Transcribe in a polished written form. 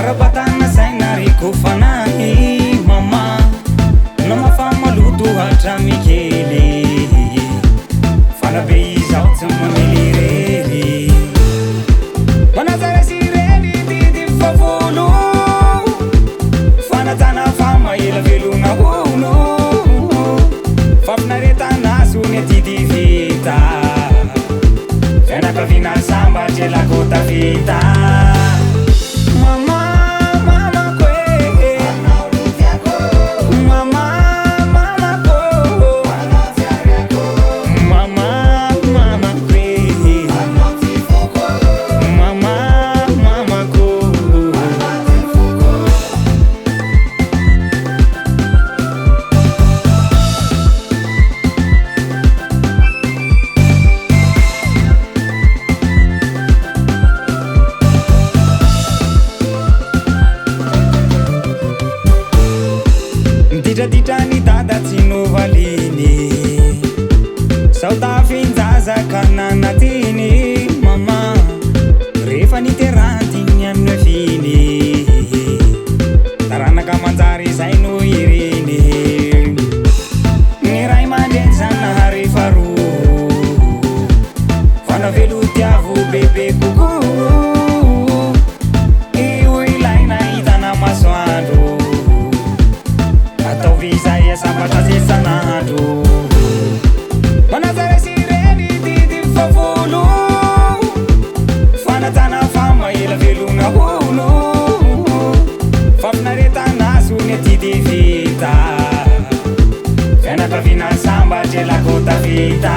arabatana sainary kofanahy mama namafa maloto hatramikely fanabe izao tsy mamelirery manazarasirely didi favolo fanatana fama ela velona hono fampinaretanazy didi vita fianakavina samba jelakota vita ditraditra dada tsy novaliny sautafinjazakananatiny mama rehefa niterantiny amin'ny aviny taranaka manjary zay no iriny ny ray mandeny zanahary faro fanavelo tiavo bebe koko io ilaina hitana masoandro Vizaya sampatasi sanado manazarasirely didi favolo fanatana fama ela velona hono fampinaretanazy didi vita fianakavina samba jelakota vita